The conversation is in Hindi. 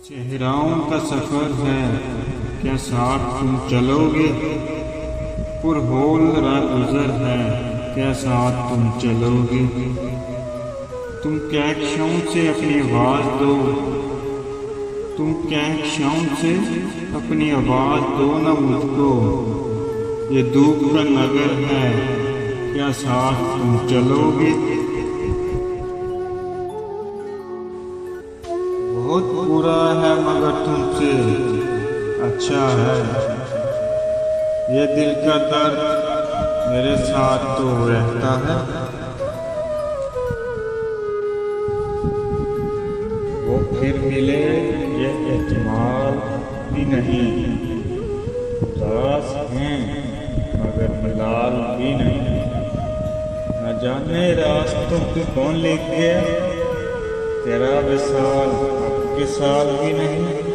चेहराओं का सफ़र है, क्या साथ तुम चलोगे? पुरहोल राहगुज़र है, क्या साथ तुम चलोगे? तुम कहकशां से अपनी आवाज़ दो, तुम कहकशां से अपनी आवाज़ दो ना मुझको। ये धूप का नगर है, क्या साथ तुम चलोगे? बहुत बुरा है मगर तुमसे अच्छा है, ये दिल का दर्द मेरे साथ तो रहता है। वो फिर मिले ये एहतिमाल भी नहीं, उदास हैं मगर मलाल भी नहीं। न जाने रास्तों पे कौन ले गया, तेरा विसाल के साल भी नहीं।